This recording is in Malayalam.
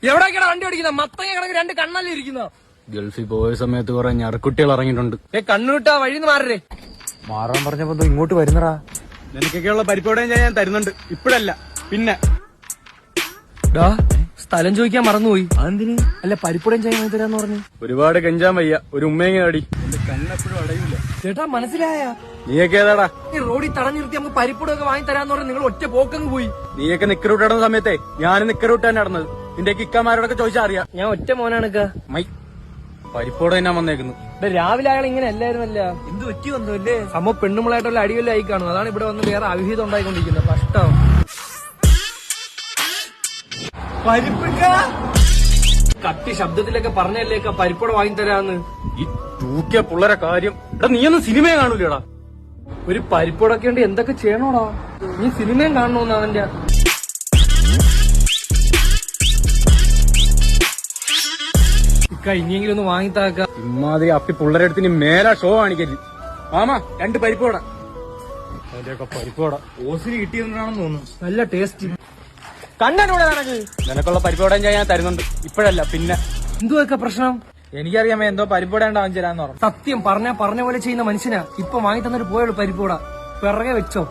എവിടേക്കാണ് വണ്ടി ഓടിക്കുന്ന? മത്തങ്ങ കണക്ക് രണ്ട് കണ്ണല്ലേ ഇരിക്കുന്ന. ഗൾഫിൽ പോയ സമയത്ത് കുറെ ഞറക്കുട്ടികൾ ഇറങ്ങിയിട്ടുണ്ട്. കണ്ണുവിട്ടാ വഴിന്ന് മാറേ. മാറാൻ പറഞ്ഞപ്പോ ഇങ്ങോട്ട് വരുന്നടാ. നിനക്കൊക്കെയുള്ള പരിപ്പോടയും ഞാൻ തരുന്നുണ്ട്. ഇപ്പഴല്ല, പിന്നെ. സ്ഥലം ചോദിക്കാൻ മറന്നുപോയി. അതെന്തിന്? അല്ല പരിപ്പുടം ചെയ്യാൻ തരാന്ന് പറഞ്ഞു. ഒരുപാട് കെഞ്ചാൻ വയ്യ, ഒരു ഉമ്മയെങ്ങനെ അടി. എന്റെ കണ്ണെപ്പോഴും അടയൂല. ചേട്ടാ മനസ്സിലായ? നീയൊക്കെ ഏതാടാ? ഈ റോഡിൽ തടഞ്ഞു നിർത്തി നമുക്ക് പരിപ്പുടൊക്കെ വാങ്ങി തരാന്ന് പറഞ്ഞ് നിങ്ങൾ ഒറ്റ പോക്കങ്ങ് പോയി. നീയൊക്കെ നിക്കറൂട്ട് നടന്ന സമയത്തെ ഞാനും നിക്കറൂട്ട് തന്നെ നടന്നത്. നിന്റെ ഇക്കമാരോടൊക്കെ ചോദിച്ചാൽ അറിയാം. ഞാൻ ഒറ്റ മോനാണ്. മൈ പരിപ്പോടെ തന്നെ വന്നേക്കുന്നു. രാവിലെ അയാൾ ഇങ്ങനെ അല്ലായിരുന്നല്ല. എന്ത് പറ്റി വന്നു അല്ലേ? അമ്മ പെണ്ണുമ്പളായിട്ടുള്ള അടിവല്ലേ ആയി കാണും. അതാണ് ഇവിടെ വന്ന് വേറെ അവിഹിതം ഉണ്ടായിക്കൊണ്ടിരിക്കുന്നത്. കഷ്ടം. കത്തി ശബ്ദത്തിലൊക്കെ പറഞ്ഞല്ലേക്ക പരിപ്പുട വാങ്ങി തരാന്ന്. ഈ തൂക്കിയ പിള്ളേരെ കാര്യം. എടാ നീയൊന്നും സിനിമയെ കാണൂലടാ. ഒരു പരിപ്പുടൊക്കെ ഉണ്ട് എന്തൊക്കെ ചെയ്യണോടാ? നീ സിനിമയും കാണണോന്ന് അവന്റെ. ഇനിയെങ്കിലും ഒന്ന് വാങ്ങിത്താക്ക. ഇമാതിരി അപ്പി പിള്ളേരെ അടുത്ത് ഇനി മേലാ ഷോ കാണിക്കരുത്. മാമാ 2 പരിപ്പോട. അതിന്റെയൊക്കെ പരിപ്പോട ഓസിന് കിട്ടിയതാണെന്ന് തോന്നുന്നു. നല്ല ടേസ്റ്റ്. കണ്ണൂടെ നിനക്ക്. നിനക്കുള്ള പരിപ്പോടയും ഞാൻ തരുന്നുണ്ട്. ഇപ്പഴല്ല, പിന്നെ. എന്തുവൊക്കെ പ്രശ്നം? എനിക്കറിയാമേ എന്തോ പരിപ്പോട ഉണ്ടാവും ചേരാന്ന് പറഞ്ഞു. സത്യം പറഞ്ഞ പോലെ ചെയ്യുന്ന മനുഷ്യനാ. ഇപ്പൊ വാങ്ങി തന്നിട്ട് പോയുള്ളൂ പരിപ്പൂട. പിറകെ വെച്ചോ.